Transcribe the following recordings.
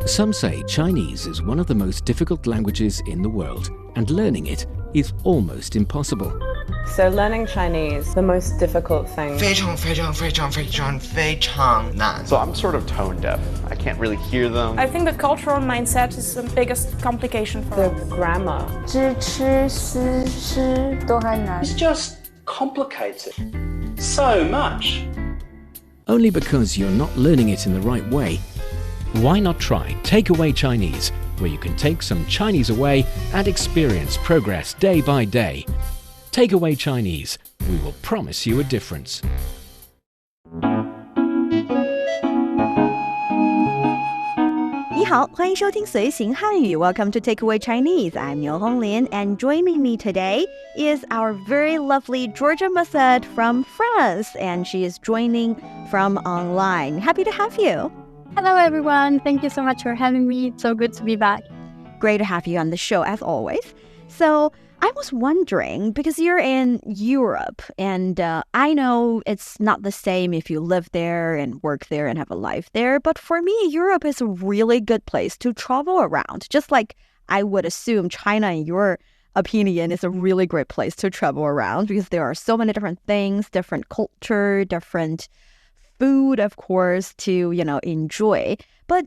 Some say Chinese is one of the most difficult languages in the world, and learning it is almost impossible. So learning Chinese, the most difficult thing. 非常非常非常非常非常难. So I'm sort of tone deaf. I can't really hear them. I think the cultural mindset is the biggest complication for The us. grammar. 知吃思诗都很难。 It's just complicated so much. Only because you're not learning it in the right way. Why not try Takeaway Chinese, where you can take some Chinese away and experience progress day by day. Takeaway Chinese, we will promise you a difference. 你好，欢迎收听随行汉语 Welcome to Takeaway Chinese. I'm Niu Honglin, and joining me today is our very lovely Georgia Massad from France, and she is joining from online. Happy to have you. Hello, everyone. Thank you so much for having me. It's so good to be back. Great to have you on the show, as always. So, I was wondering, because you're in Europe, and I know it's not the same if you live there and work there and have a life there, but for me, Europe is a really good place to travel around. Just like I would assume China, in your opinion, is a really great place to travel around because there are so many different things, different culture, different food, of course, to, enjoy. But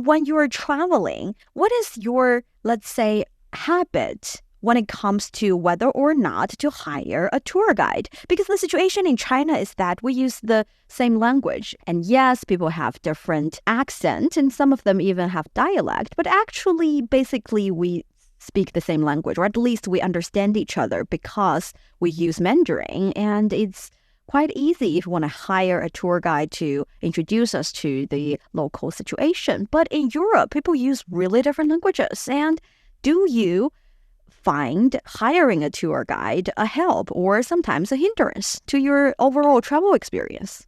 when you're traveling, what is your, let's say, habit when it comes to whether or not to hire a tour guide? Because the situation in China is that we use the same language. And yes, people have different accent, and some of them even have dialect. But actually, basically, we speak the same language, or at least we understand each other because we use Mandarin. And it's quite easy if we want to hire a tour guide to introduce us to the local situation. But in Europe, people use really different languages. And do you find hiring a tour guide a help or sometimes a hindrance to your overall travel experience?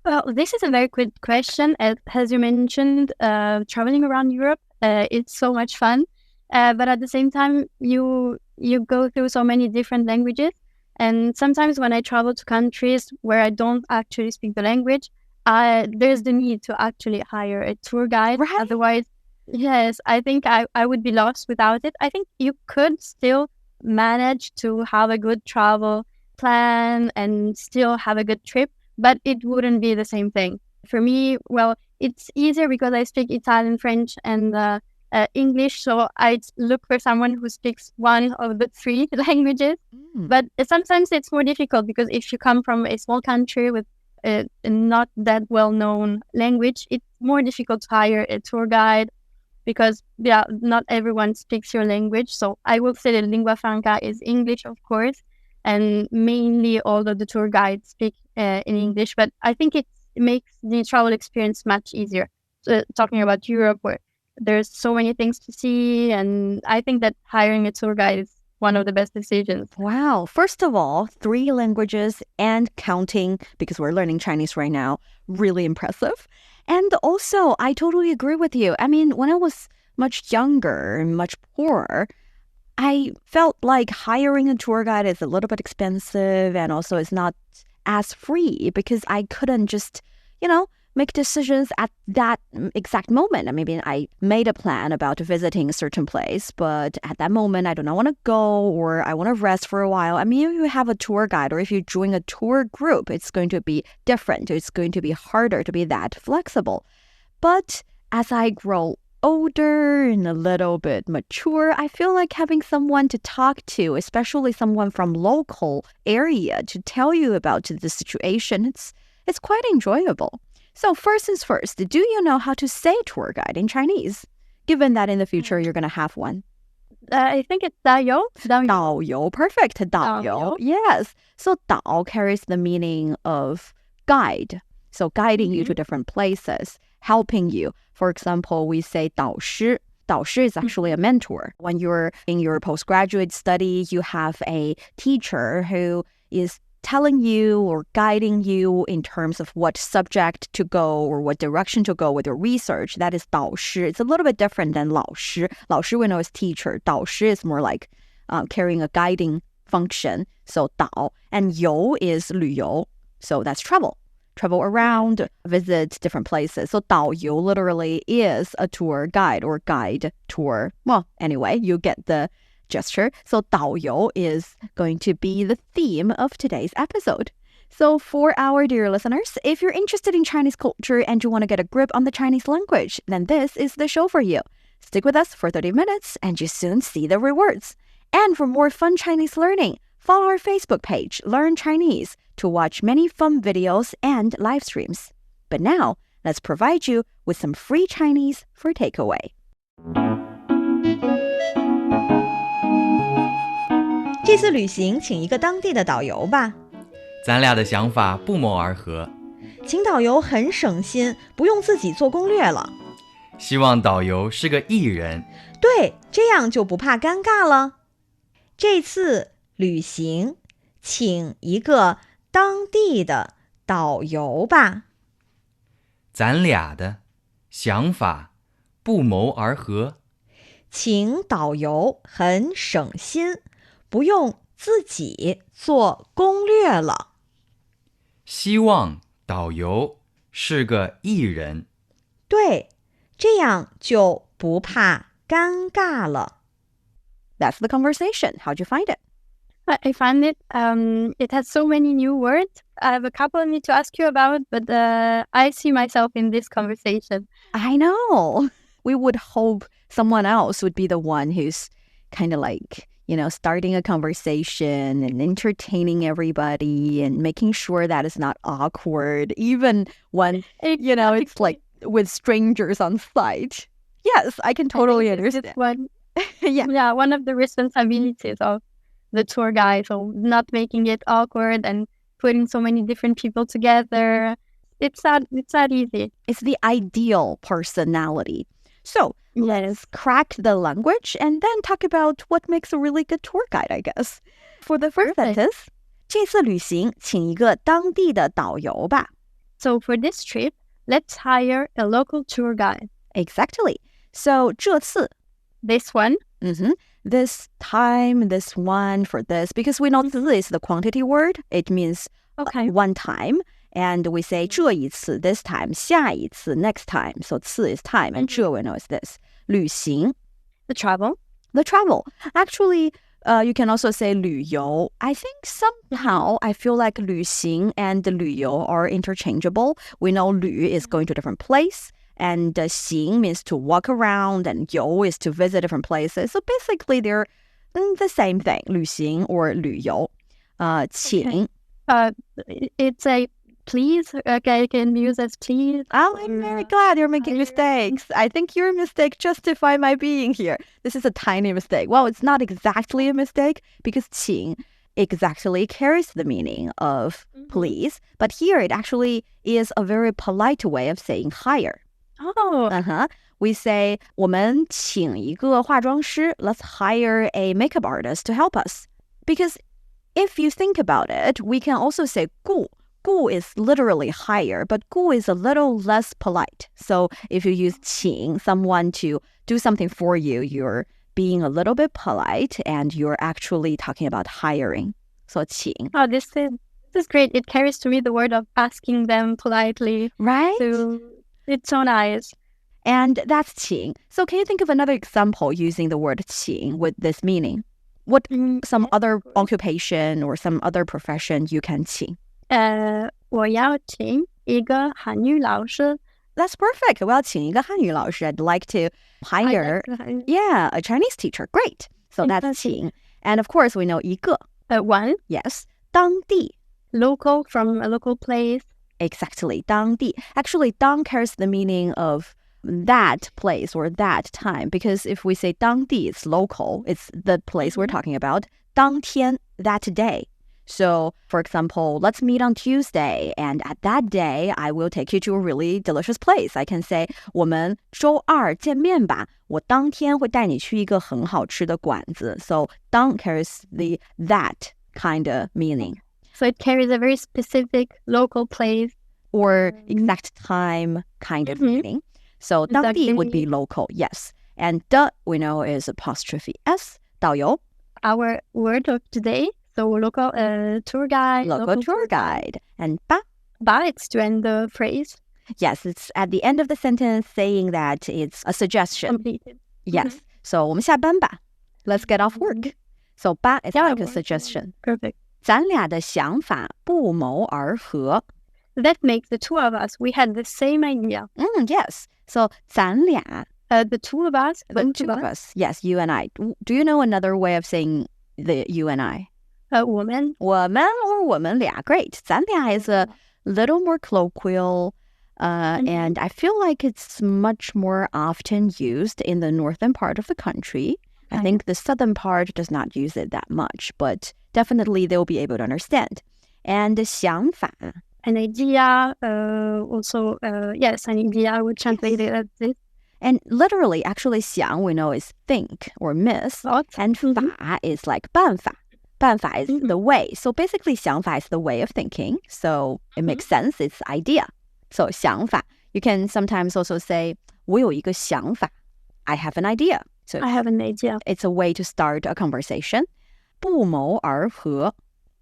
Well, this is a very good question. As you mentioned, traveling around Europe, it's so much fun. But at the same time, you go through so many different languages. And sometimes when I travel to countries where I don't actually speak the language, there's the need to actually hire a tour guide. Right. Otherwise, yes, I think I would be lost without it. I think you could still manage to have a good travel plan and still have a good trip, but it wouldn't be the same thing. For me, well, it's easier because I speak Italian, French, and English, so I look for someone who speaks one of the three languages. But sometimes it's more difficult because if you come from a small country with a not that well-known language, it's more difficult to hire a tour guide because, not everyone speaks your language. So I would say the lingua franca is English, of course, and mainly all of the tour guides speak in English. But I think it makes the travel experience much easier. Talking about Europe, where there's so many things to see, and I think that hiring a tour guide is one of the best decisions. Wow. First of all, 3 languages and counting, because we're learning Chinese right now, really impressive. And also, I totally agree with you. I mean, when I was much younger and much poorer, I felt like hiring a tour guide is a little bit expensive, and also it's not as free because I couldn't just, make decisions at that exact moment. Maybe I made a plan about visiting a certain place, but at that moment, I do not want to go, or I want to rest for a while. I mean, if you have a tour guide or if you join a tour group, it's going to be different. It's going to be harder to be that flexible. But as I grow older and a little bit mature, I feel like having someone to talk to, especially someone from local area, to tell you about the situation, it's quite enjoyable. So first things first, do you know how to say tour guide in Chinese, given that in the future you're going to have one? I think it's 导游. 导游, perfect. 导游. 导游. Yes. So 导 carries the meaning of guide. So guiding you to different places, helping you. For example, we say 导师. 导师 is actually a mentor. When you're in your postgraduate study, you have a teacher who is telling you or guiding you in terms of what subject to go or what direction to go with your research. That is 导师. It's a little bit different than 老师. 老师 we know is teacher. 导师 is more like carrying a guiding function. So 导. And 游 is 旅游. So that's travel. travel around, visit different places. So 导游 literally is a tour guide or guide tour. Well, anyway, you get the gesture. So 导游 is going to be the theme of today's episode. So for our dear listeners, if you're interested in Chinese culture and you want to get a grip on the Chinese language, then this is the show for you. Stick with us for 30 minutes and you soon see the rewards. And for more fun Chinese learning, follow our Facebook page, Learn Chinese, to watch many fun videos and live streams. But now, let's provide you with some free Chinese for takeaway. 这次旅行请一个当地的导游吧。咱俩的想法不谋而合。请导游很省心，不用自己做攻略了。希望导游是个艺人。对，这样就不怕尴尬了。这次旅行请一个当地的导游吧。咱俩的想法不谋而合。请导游很省心，不用自己做攻略了。希望导游是个艺人。对，这样就不怕尴尬了。That's the conversation. How'd you find it? I find it, it has so many new words. I have a couple I need to ask you about, but I see myself in this conversation. I know. We would hope someone else would be the one who's kind of like, starting a conversation and entertaining everybody and making sure that it's not awkward, even when, it's like with strangers on site. Yes, I can totally understand. One of the responsibilities of the tour guide, so not making it awkward and putting so many different people together. It's not easy. It's the ideal personality. So let's crack the language and then talk about what makes a really good tour guide, I guess. For the first sentence, 这次旅行请一个当地的导游吧。So for this trip, let's hire a local tour guide. Exactly. So 这次 this one. This time, this one, for this. Because we know 次 is the quantity word. It means one time. And we say 这一次, this time, 下一次, next time. So 次 is time and 这 we know is this. 旅行 the travel. Actually, you can also say 旅游. I think somehow I feel like 旅行 and 旅游 are interchangeable. We know 旅 is going to a different place. And 行 means to walk around and 游 is to visit different places. So basically they're the same thing. 旅行 or 旅游. 请 it's a please. Okay, can be used as please. Oh, I'm very glad you're making mistakes. I think your mistake justifies my being here. This is a tiny mistake. Well, it's not exactly a mistake because 请 exactly carries the meaning of please. But here it actually is a very polite way of saying hire. Oh. We say 我们请一个化妆师. Let's hire a makeup artist to help us. Because if you think about it, we can also say 雇. 雇 is literally hire, but 雇 is a little less polite. So if you use 请 someone to do something for you, you're being a little bit polite and you're actually talking about hiring. So 请. Oh, this is great. It carries to me the word of asking them politely. Right? It's so nice. And that's 请. So can you think of another example using the word 请 with this meaning? What some other occupation or some other profession you can 请? 我要请一个韩语老师. That's perfect. 我要请一个汉语老师. I'd like to hire, a Chinese teacher. Great. So that's 请. And of course, we know 一个. One. Yes. 当地. Local, from a local place. Exactly. 当地. Actually, 当 carries the meaning of that place or that time. Because if we say 当地, it's local. It's the place we're talking about. 当天, that day. So, for example, let's meet on Tuesday, and at that day, I will take you to a really delicious place. I can say, 我们周二见面吧。我当天会带你去一个很好吃的馆子. So, 当 carries the that kind of meaning. So it carries a very specific local place. Or exact time kind of meaning. So, 当地 would be local, yes. And 的 we know is apostrophe S, 导游. Our word of today. So local tour guide. Local tour guide. And 吧 bites to end the phrase. Yes, it's at the end of the sentence saying that it's a suggestion. Completed. Yes. So 我们下班吧. Let's get off work. So 吧 is like a suggestion. Perfect. 咱俩的想法不谋而合. That makes the two of us. We had the same idea. Yes. So 咱俩, the two of us. the two of us. Yes, you and I. Do you know another way of saying the you and I? 我们 我们 or 我们俩. Great. 咱俩 is a little more colloquial. And I feel like it's much more often used in the northern part of the country. I think the southern part does not use it that much, but definitely they'll be able to understand. And 想法, an idea, also, yes, an idea, I would translate it as this. And literally, actually, 想 we know is think or miss. And 法 is like 办法. 办法 is the way. So basically, 想法 is the way of thinking. So it makes sense. It's idea. So 想法. You can sometimes also say 我有一个想法. I have an idea. So I have an idea. It's a way to start a conversation. 不谋而合.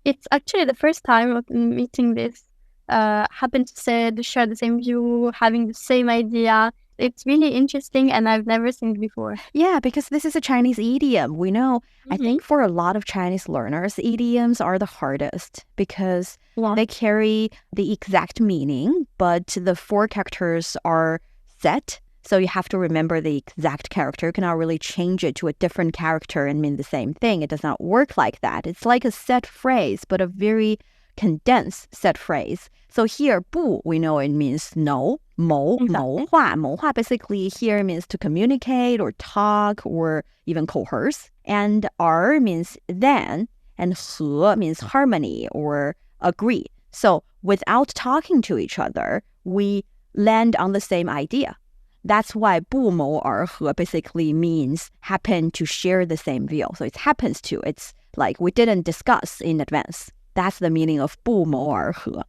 It's actually the first time of meeting this. Happen to share the same view, having the same idea. It's really interesting and I've never seen it before. Yeah, because this is a Chinese idiom. We know, I think for a lot of Chinese learners, idioms are the hardest because they carry the exact meaning, but the four characters are set. So you have to remember the exact character. You cannot really change it to a different character and mean the same thing. It does not work like that. It's like a set phrase, but a very condensed set phrase. So here, 不, we know it means no. 谋, 谋划. 谋划 basically here means to communicate or talk or even coerce. And 而 means then. And 和 means harmony or agree. So without talking to each other, we land on the same idea. That's why 不谋而合 basically means happen to share the same view. So it happens to. It's like we didn't discuss in advance. That's the meaning of 不谋而合.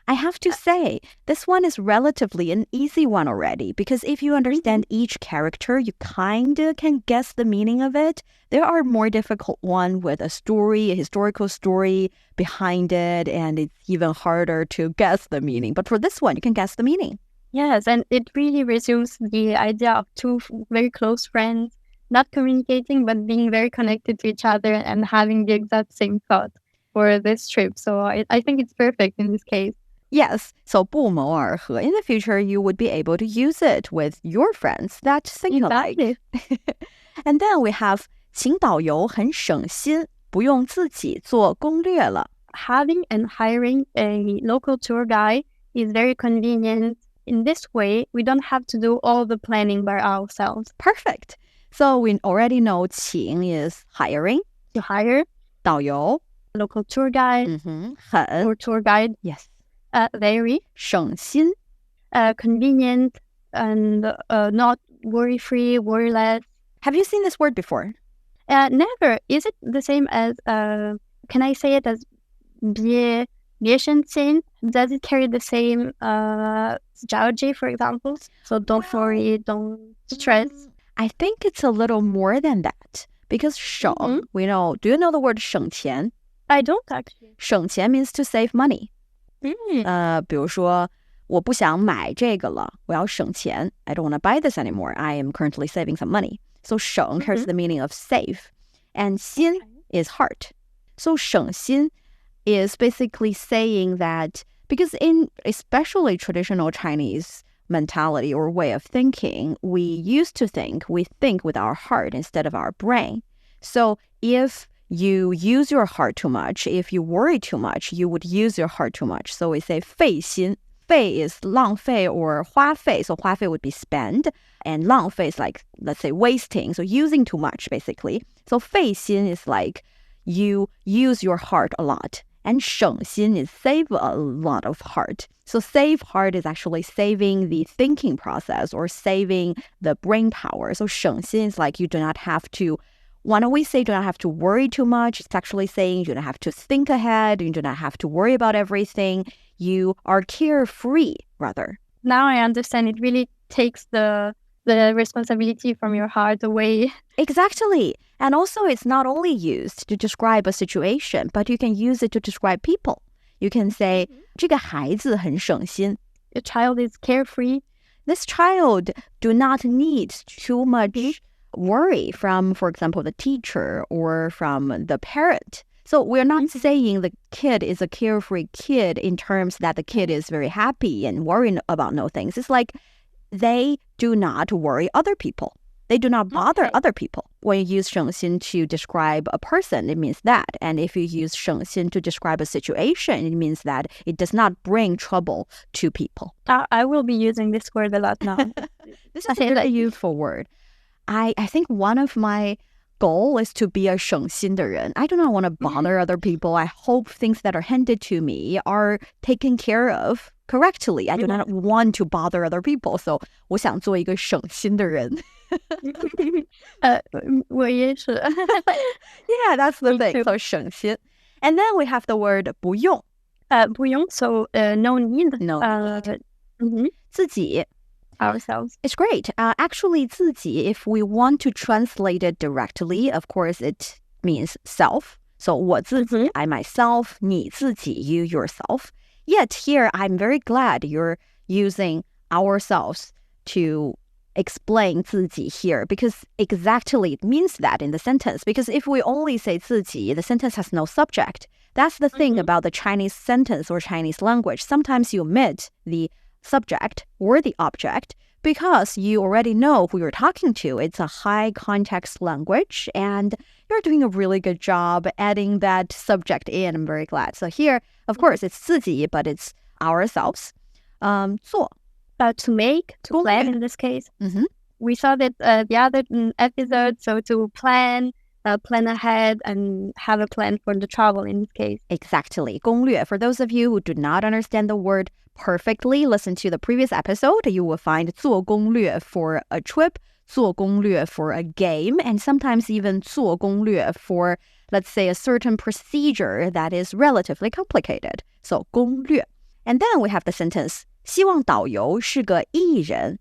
I have to say, this one is relatively an easy one already because if you understand each character, you kind of can guess the meaning of it. There are more difficult ones with a story, a historical story behind it, and it's even harder to guess the meaning. But for this one, you can guess the meaning. Yes, and it really resumes the idea of two very close friends, not communicating, but being very connected to each other and having the exact same thought for this trip. So I think it's perfect in this case. Yes, so 不谋而合. In the future, you would be able to use it with your friends that think alike. And then we have 请导游很省心，不用自己做攻略了. Having and hiring a local tour guide is very convenient. In this way, we don't have to do all the planning by ourselves. Perfect. So we already know 请 is hiring. To hire. 导游. Local tour guide. 很. Or tour guide. Yes. Very. 省心. Convenient and not worry-free, worry-less. Have you seen this word before? Never. Is it the same as, can I say it as 别生气? Does it carry the same strategy, for example? So don't worry, don't stress. I think it's a little more than that. Because 省, we know, do you know the word 省钱? I don't actually. 省钱 means to save money. 比如说我不想买这个了，我要省钱. I don't want to buy this anymore. I am currently saving some money. So 省 carries the meaning of save. And 心 is heart. So 省心 is basically saying that because in especially traditional Chinese mentality or way of thinking, we think with our heart instead of our brain. So if you use your heart too much, if you worry too much, you would use your heart too much. So we say 费心. 费 is 浪费 or 花费. So 花费would be spend. And 浪费 is like, let's say, wasting. So using too much, basically. So 费心 is like you use your heart a lot. And 省心 is save a lot of heart. So save heart is actually saving the thinking process or saving the brain power. So 省心 is like you do not have to, why don't we say you do not have to worry too much? It's actually saying you do not have to think ahead. You do not have to worry about everything. You are carefree, rather. Now I understand. It really takes the responsibility from your heart away. Exactly. And also it's not only used to describe a situation, but you can use it to describe people. You can say 这个孩子很省心。 The child is carefree. This child do not need too much worry from, for example, the teacher or from the parent. So we're not saying the kid is a carefree kid in terms that the kid is very happy and worrying about no things. It's like they do not worry other people. They do not bother other people. When you use 省心 to describe a person, it means that. And if you use 省心 to describe a situation, it means that it does not bring trouble to people. I will be using this word a lot now. This is a very useful word. I think one of my goal is to be a 省心的人. I do not want to bother other people. I hope things that are handed to me are taken care of correctly. I do not want to bother other people. So 我想做一个省心的人. 我也是. Yeah, that's the thing. So 省心. And then we have the word 不用. 不用, so no need. No need. 自己. Ourselves. It's great. Actually, 自己, if we want to translate it directly, of course, it means self. So 我自己, I myself, 你自己, you yourself. Yet here, I'm very glad you're using ourselves to explain 自己 here, because exactly it means that in the sentence. Because if we only say 自己, the sentence has no subject. That's the thing about the Chinese sentence or Chinese language. Sometimes you omit the subject or the object because you already know who you're talking to. It's a high context language and you're doing a really good job adding that subject in. I'm very glad. So here, of course, it's 自己, but it's ourselves. 做. To make, to plan in this case. We saw that the other episode, so to plan ahead and have a plan for the travel in this case. Exactly. 攻略. For those of you who do not understand the word perfectly, listen to the previous episode. You will find 做攻略 for a trip, 做攻略 for a game, and sometimes even 做攻略 for, let's say, a certain procedure that is relatively complicated. So 攻略. And then we have the sentence, 希望导游是个 E 人.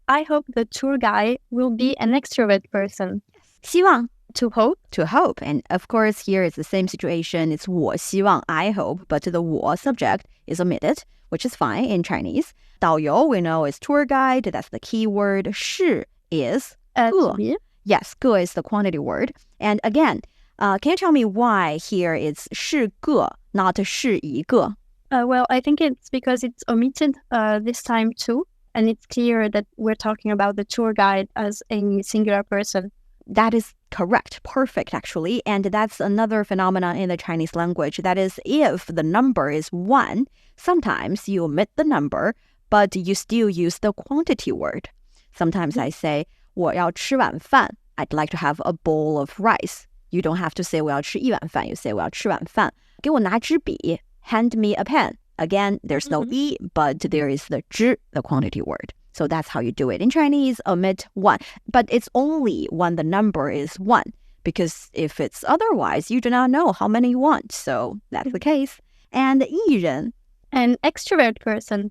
I hope the tour guide will be an extrovert person. 希望. To hope. To hope. And of course, here it's the same situation. It's 我希望, I hope, but the 我 subject is omitted, which is fine in Chinese. 导游, we know, is tour guide. That's the key word. 是 is 个. Yes, 个 is the quantity word. And again, can you tell me why here it's 是个, not 是一个? Well, I think it's because it's omitted this time too. And it's clear that we're talking about the tour guide as a singular person. That is correct. Perfect, actually. And that's another phenomenon in the Chinese language. That is, if the number is 1, sometimes you omit the number, but you still use the quantity word. Sometimes I say, 我要吃晚饭. I'd like to have a bowl of rice. You don't have to say 我要吃一碗饭. You say 我要吃晚饭. 给我拿支笔. Hand me a pen. Again, there's no e, but there is the 知, the quantity word. So that's how you do it. In Chinese, omit 1. But it's only when the number is 1. Because if it's otherwise, you do not know how many you want. So that's the case. And 艺人. An extrovert person.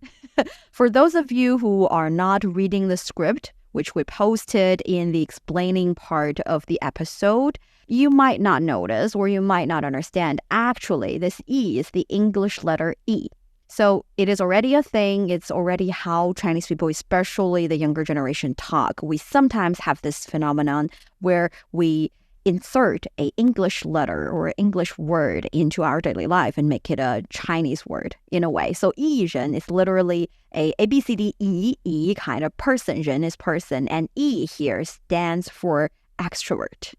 For those of you who are not reading the script, which we posted in the explaining part of the episode, you might not notice or you might not understand. Actually, this E is the English letter E. So it is already a thing. It's already how Chinese people, especially the younger generation, talk. We sometimes have this phenomenon where we insert a English letter or English word into our daily life and make it a Chinese word in a way. So 艺人 is literally a B, C, D, E kind of person. 人 is person. And E here stands for extrovert.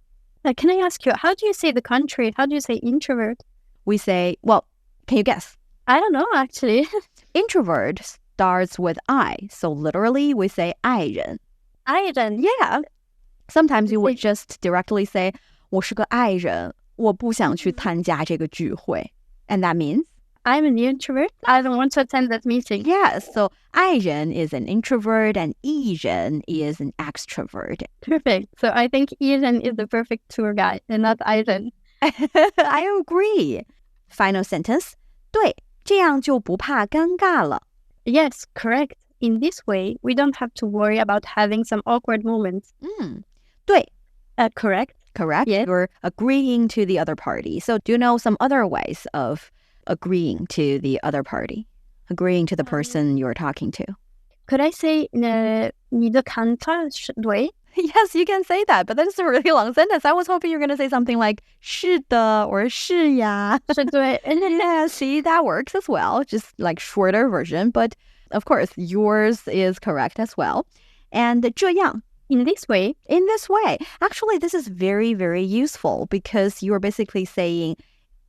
Can I ask you, how do you say the country? How do you say introvert? We say, well, can you guess? I don't know, actually. Introvert starts with I. So literally, we say 爱人. 爱人. Yeah. Sometimes you would just directly say, 我是个爱人,我不想去参加这个聚会. And that means? I'm an introvert. I don't want to attend that meeting. Yes. So 爱人 is an introvert and 艺人 is an extrovert. Perfect. So I think 艺人 is the perfect tour guide and not 爱人. I agree. Final sentence. 对. 这样就不怕尴尬了. Yes, correct. In this way, we don't have to worry about having some awkward moments. 对. Correct. Correct. Yes. You're agreeing to the other party. So do you know some other ways of agreeing to the other party, agreeing to the person you're talking to. Could I say 你的看法是对? Yes, you can say that, but that's a really long sentence. I was hoping you're going to say something like 是的 or 是呀. 是对. Yeah, see, that works as well, just like shorter version. But of course, yours is correct as well. And 这样, in this way. Actually, this is very, very useful because you're basically saying,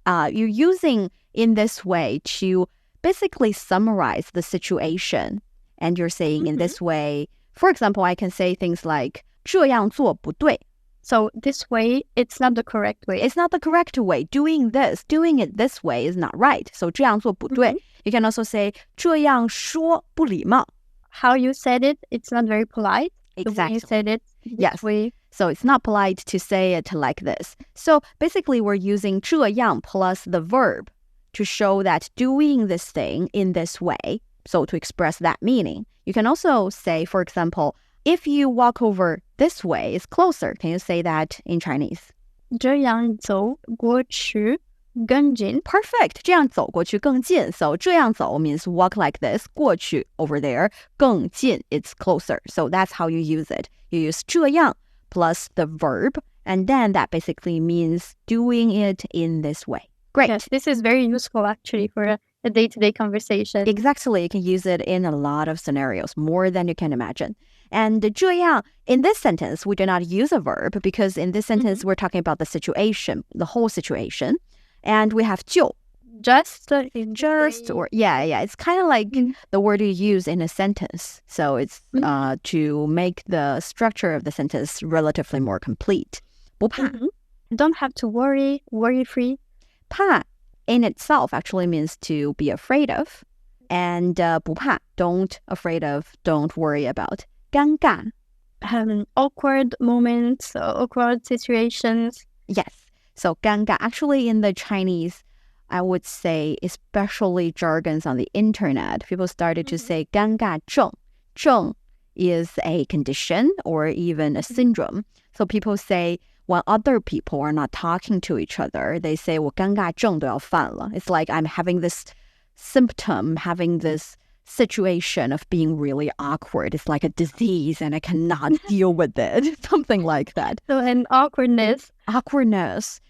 you're using in this way to basically summarize the situation. And you're saying in this way, for example, I can say things like 这样做不对. So this way, it's not the correct way. It's not the correct way. Doing it this way is not right. So 这样做不对. You can also say 这样说不礼貌. How you said it, it's not very polite. Exactly. The way you said it, yes. Way. So it's not polite to say it like this. So basically, we're using 这样 plus the verb to show that doing this thing in this way. So to express that meaning. You can also say, for example, if you walk over this way, it's closer. Can you say that in Chinese? 这样走过去更近. Perfect. 这样走过去更近. So 这样走 means walk like this. 过去 over there. 更近 it's closer. So that's how you use it. You use 这样 plus the verb, and then that basically means doing it in this way. Great. Yes, this is very useful actually for a day-to-day conversation. Exactly. You can use it in a lot of scenarios, more than you can imagine. And 这样, in this sentence, we do not use a verb because in this sentence, we're talking about the situation, the whole situation. And we have 就. Just, or yeah. It's kind of like the word you use in a sentence. So it's to make the structure of the sentence relatively more complete. 不怕. Don't have to worry free. 怕 in itself actually means to be afraid of. And 不怕, don't afraid of, don't worry about. 尴尬. Awkward moments, awkward situations. Yes. So 尴尬. Actually, in the Chinese, I would say, especially jargons on the internet, people started to say 尴尬症. 症 is a condition or even a syndrome. So people say when other people are not talking to each other, they say 我尴尬症都要犯了. It's like I'm having this symptom, having this situation of being really awkward. It's like a disease and I cannot deal with it. Something like that. So an awkwardness.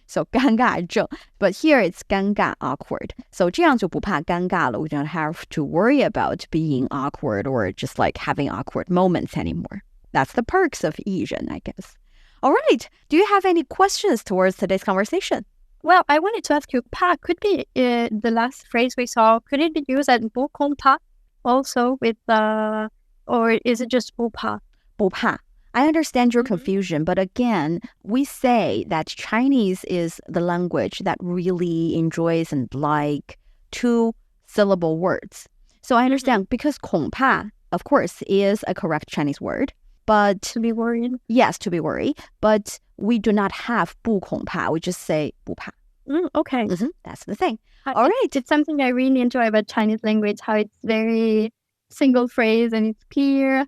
So 尴尬症. But here it's 尴尬 awkward. So 这样就不怕尴尬了. We don't have to worry about being awkward or just like having awkward moments anymore. That's the perks of 艺人, I guess. All right. Do you have any questions towards today's conversation? Well, I wanted to ask you, 怕 could be the last phrase we saw. Could it be used as 不恐怕? Also with or is it just 不怕? 不怕. I understand your confusion, but again, we say that Chinese is the language that really enjoys and like two-syllable words. So I understand because 恐怕, of course, is a correct Chinese word, but to be worried. Yes, to be worried, but we do not have 不恐怕. We just say 不怕. Okay. That's the thing. All right. It's something I really enjoy about Chinese language, how it's very single phrase and it's clear.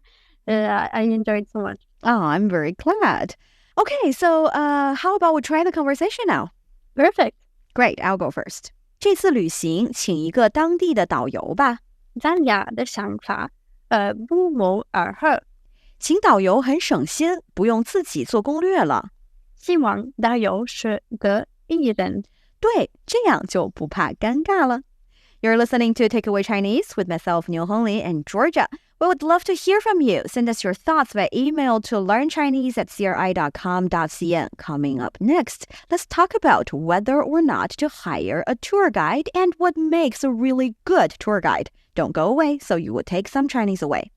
I enjoy it so much. Oh, I'm very glad. Okay, so how about we try the conversation now? Perfect. Great, I'll go first. 这次旅行请一个当地的导游吧。咱俩的想法不谋而合。请导游很省心，不用自己做攻略了。希望导游是个艺人。对，这样就不怕尴尬了。You're listening to Takeaway Chinese with myself, Niu Hongli, and Georgia. We would love to hear from you. Send us your thoughts via email to learnchinese@cri.com.cn. Coming up next, let's talk about whether or not to hire a tour guide and what makes a really good tour guide. Don't go away, so you will take some Chinese away.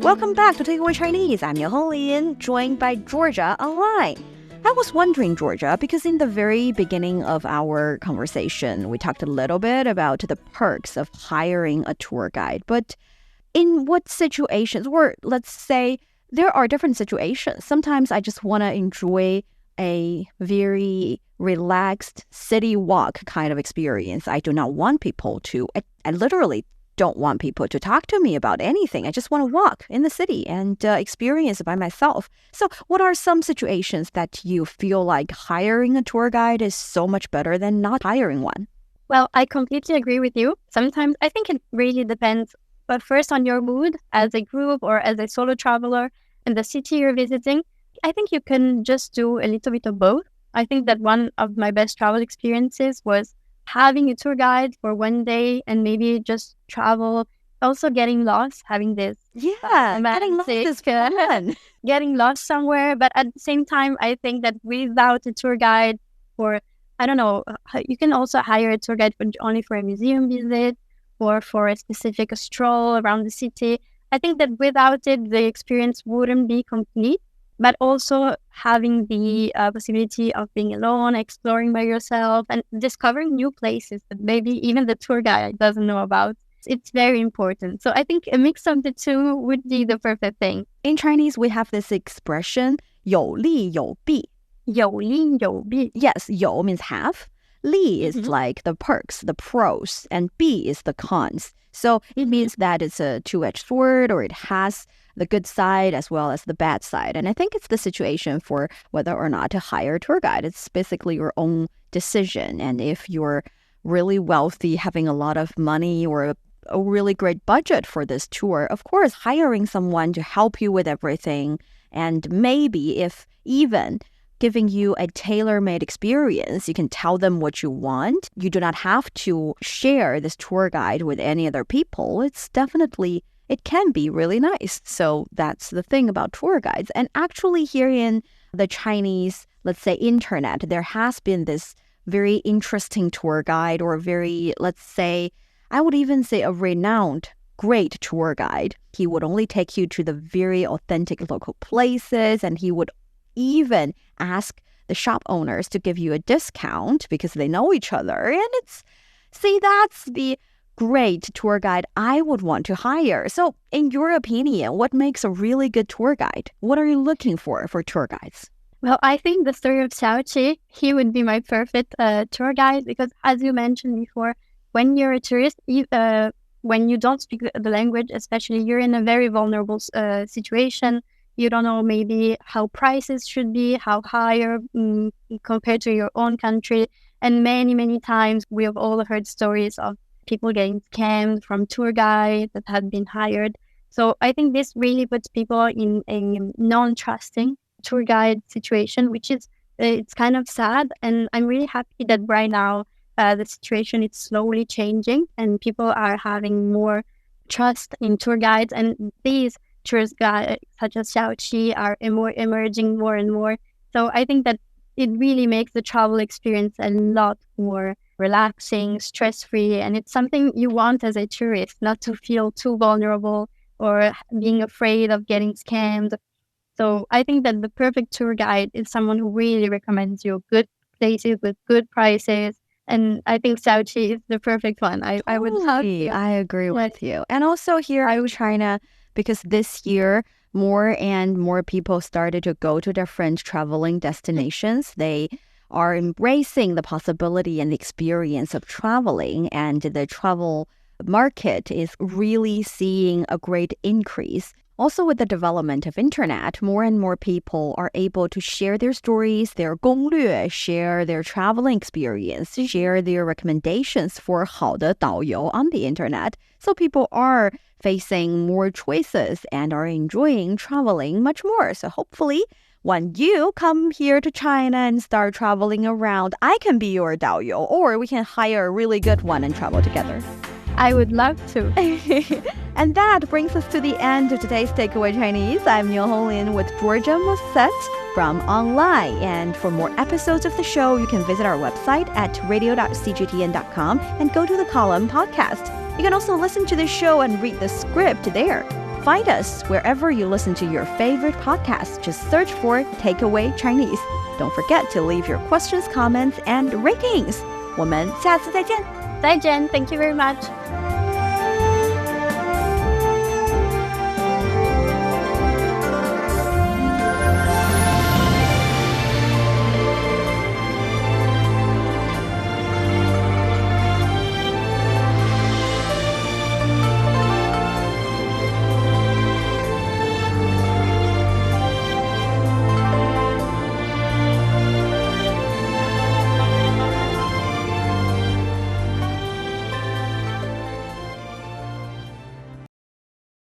Welcome back to Takeaway Chinese. I'm Niu Hongli, joined by Georgia online. I was wondering, Georgia, because in the very beginning of our conversation, we talked a little bit about the perks of hiring a tour guide. But in what situations, or let's say there are different situations. Sometimes I just want to enjoy a very relaxed city walk kind of experience. I do not want people to, I literally don't want people to talk to me about anything. I just want to walk in the city and experience it by myself. So what are some situations that you feel like hiring a tour guide is so much better than not hiring one? Well, I completely agree with you. Sometimes I think it really depends, but first on your mood as a group or as a solo traveler in the city you're visiting. I think you can just do a little bit of both. I think that one of my best travel experiences was having a tour guide for one day and maybe just travel, also getting lost, having this. Getting lost is fun. Getting lost somewhere. But at the same time, I think that without a tour guide for, I don't know, you can also hire a tour guide only for a museum visit or for a specific stroll around the city. I think that without it, the experience wouldn't be complete. But also having the possibility of being alone, exploring by yourself, and discovering new places that maybe even the tour guide doesn't know about. It's very important. So I think a mix of the two would be the perfect thing. In Chinese, we have this expression, 有利有弊.有利有弊. Yes, 有 means have. 利 is like the perks, the pros, and 弊 is the cons. So it means that it's a two-edged sword, or it has the good side as well as the bad side. And I think it's the situation for whether or not to hire a tour guide. It's basically your own decision. And if you're really wealthy, having a lot of money or a really great budget for this tour, of course, hiring someone to help you with everything, and maybe if even giving you a tailor-made experience, you can tell them what you want. You do not have to share this tour guide with any other people. It can be really nice. So that's the thing about tour guides. And actually here in the Chinese, let's say, internet, there has been this very interesting tour guide, or very, let's say, I would even say a renowned, great tour guide. He would only take you to the very authentic local places, and he would even ask the shop owners to give you a discount because they know each other. And that's the great tour guide I would want to hire. So in your opinion, what makes a really good tour guide? What are you looking for tour guides? Well, I think the story of Xiaoqi, he would be my perfect tour guide, because as you mentioned before, when you're a tourist, when you don't speak the language, especially, you're in a very vulnerable situation. You don't know maybe how prices should be, how higher compared to your own country. And many, many times we have all heard stories of people getting scammed from tour guides that had been hired. So I think this really puts people in a non-trusting tour guide situation, which is, it's kind of sad. And I'm really happy that right now the situation is slowly changing and people are having more trust in tour guides. And these tour guides, such as Xiaoqi, are emerging more and more. So I think that it really makes the travel experience a lot more relaxing, stress-free, and it's something you want as a tourist, not to feel too vulnerable or being afraid of getting scammed. So I think that the perfect tour guide is someone who really recommends you good places with good prices. And I think Xiaoqi is the perfect one. I would love to. I agree with you. And also here in China, because this year, more and more people started to go to different traveling destinations. They are embracing the possibility and the experience of traveling, and the travel market is really seeing a great increase. Also, with the development of internet, more and more people are able to share their stories, their 攻略, share their traveling experience, share their recommendations for 好的导游 on the internet. So people are facing more choices and are enjoying traveling much more. So hopefully, when you come here to China and start traveling around, I can be your 导游, or we can hire a really good one and travel together. I would love to. And that brings us to the end of today's Takeaway Chinese. I'm Niu Honglin with Georgia Mosset from online. And for more episodes of the show, you can visit our website at radio.cgtn.com and go to the column podcast. You can also listen to the show and read the script there. Find us wherever you listen to your favorite podcasts. Just search for Takeaway Chinese. Don't forget to leave your questions, comments, and ratings. 我们下次再见。再见. Thank you very much.